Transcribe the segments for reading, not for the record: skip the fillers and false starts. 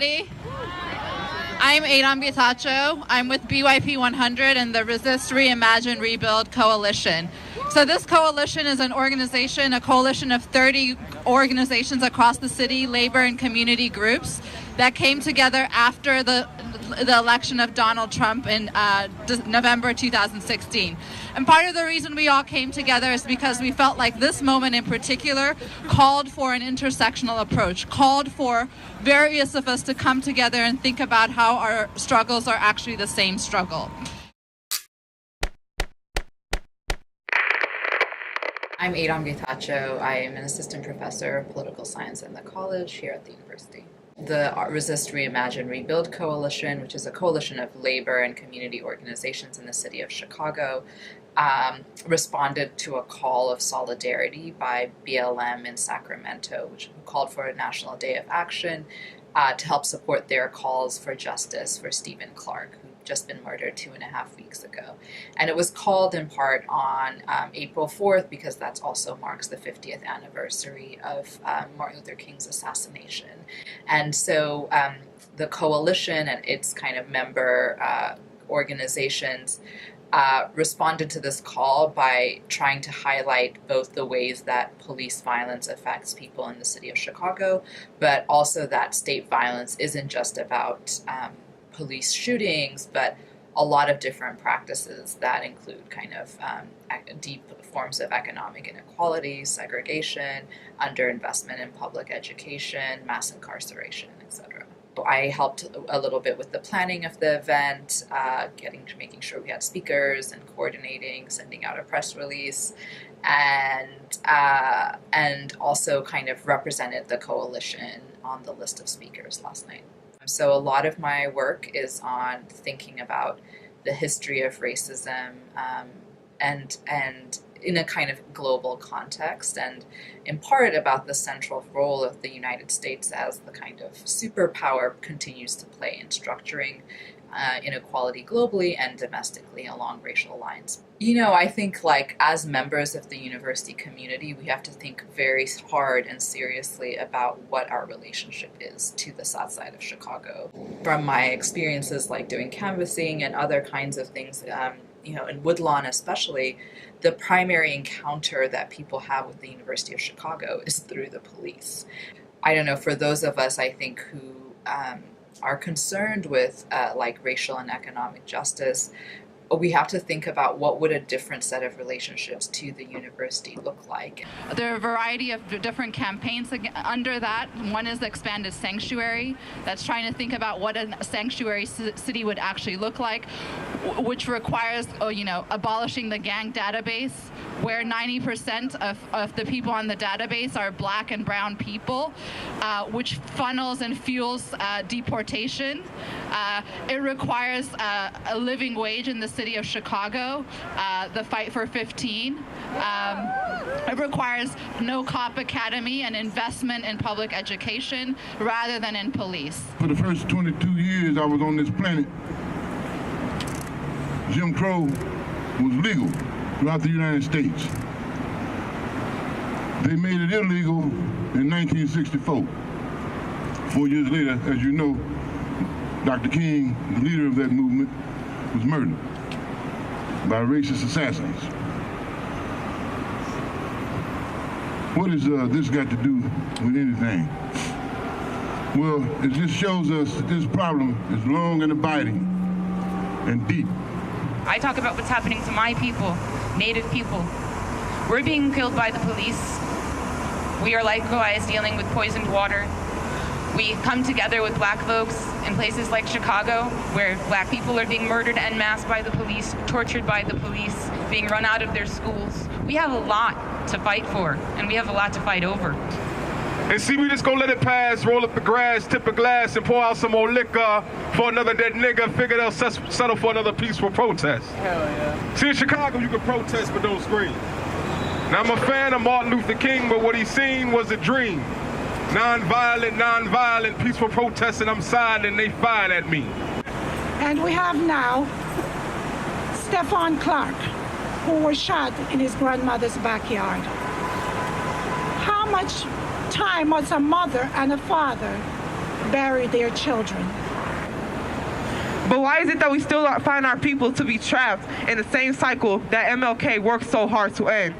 everybody. I'm Adom Getachew. I'm with BYP 100 and the Resist, Reimagine, Rebuild Coalition. So this coalition is an organization, a coalition of 30 organizations across the city, labor and community groups that came together after the election of Donald Trump in November 2016. And part of the reason we all came together is because we felt like this moment in particular called for an intersectional approach, called for various of us to come together and think about how our struggles are actually the same struggle. I'm Adom Getachew. I am an assistant professor of political science in the college here at the university. The Resist, Reimagine, Rebuild Coalition, which is a coalition of labor and community organizations in the city of Chicago, responded to a call of solidarity by BLM in Sacramento, which called for a National Day of Action to help support their calls for justice for Stephon Clark, who'd just been murdered 2.5 weeks ago. And it was called in part on April 4th because that also marks the 50th anniversary of Martin Luther King's assassination. And so the coalition and its kind of member organizations responded to this call by trying to highlight both the ways that police violence affects people in the city of Chicago, but also that state violence isn't just about police shootings, but a lot of different practices that include kind of deep forms of economic inequality, segregation, underinvestment in public education, mass incarceration, etc. I helped a little bit with the planning of the event, making sure we had speakers and coordinating, sending out a press release, and also kind of represented the coalition on the list of speakers last night. So a lot of my work is on thinking about the history of racism and in a kind of global context, and in part about the central role of the United States as the kind of superpower continues to play in structuring inequality globally and domestically along racial lines. You know, I think like as members of the university community, we have to think very hard and seriously about what our relationship is to the South Side of Chicago. From my experiences like doing canvassing and other kinds of things, in Woodlawn especially, the primary encounter that people have with the University of Chicago is through the police. I don't know, for those of us, I think, who are concerned with like racial and economic justice, we have to think about what would a different set of relationships to the university look like. There are a variety of different campaigns under that. One is the Expanded Sanctuary, that's trying to think about what a sanctuary city would actually look like, which requires, abolishing the gang database, where 90% of the people on the database are Black and brown people, which funnels and fuels deportation. It requires a living wage in the city of Chicago, the fight for 15. It requires no cop academy and investment in public education rather than in police. For the first 22 years I was on this planet, Jim Crow was legal throughout the United States. They made it illegal in 1964. 4 years later, as you know, Dr. King, the leader of that movement, was murdered by racist assassins. What has this got to do with anything? Well, it just shows us that this problem is long and abiding and deep. I talk about what's happening to my people, Native people. We're being killed by the police. We are likewise dealing with poisoned water. We come together with Black folks in places like Chicago, where Black people are being murdered en masse by the police, tortured by the police, being run out of their schools. We have a lot to fight for, and we have a lot to fight over. And see, we just gonna let it pass, roll up the grass, tip a glass, and pour out some more liquor for another dead nigga. Figure they'll settle for another peaceful protest. Hell yeah. See, in Chicago, you can protest, but don't scream. Now, I'm a fan of Martin Luther King, but what he seen was a dream. Non-violent, peaceful protesting. I'm silent, and they fired at me. And we have now Stephon Clark, who was shot in his grandmother's backyard. How much time must a mother and a father bury their children. But why is it that we still find our people to be trapped in the same cycle that MLK worked so hard to end?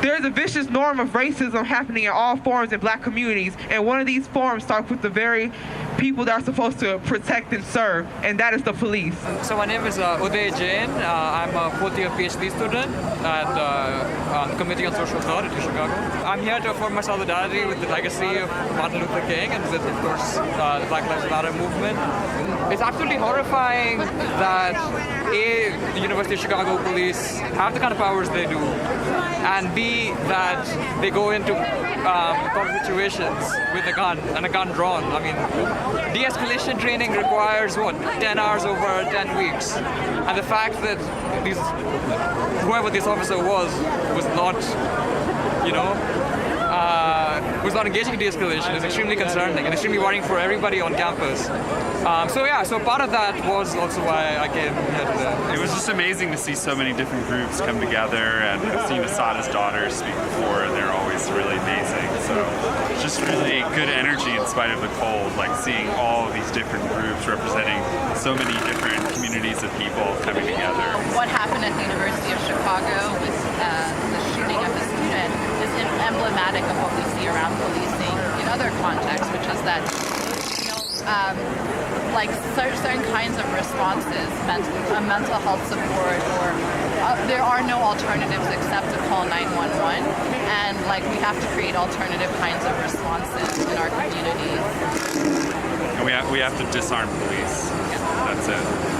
There is a vicious norm of racism happening in all forms in black communities, and one of these forms starts with the very people that are supposed to protect and serve, and that is the police. So my name is Uday Jain. I'm a fourth-year PhD student at the Committee on Social Thought at UChicago. I'm here to affirm my solidarity with the legacy of Martin Luther King and with, of course, the Black Lives Matter movement. It's absolutely horrifying that A, the University of Chicago police have the kind of powers they do, and B, that they go into public situations with a gun and a gun drawn. I mean, de-escalation training requires, 10 hours over 10 weeks. And the fact that whoever this officer was not, was not engaging in de-escalation is extremely concerning and extremely worrying for everybody on campus. So part of that was also why I came here today. It was just amazing to see so many different groups come together, and I've seen Asada's daughters speak before, and they're always really amazing. So just really good energy in spite of the cold, like seeing all of these different groups representing so many different communities of people coming together. What happened at the University of Chicago with the shooting of a student is emblematic of what we see around policing in other contexts, which is that like certain kinds of responses, mental health support, or there are no alternatives except to call 911, and like we have to create alternative kinds of responses in our communities. And we have to disarm police. Yeah. That's it.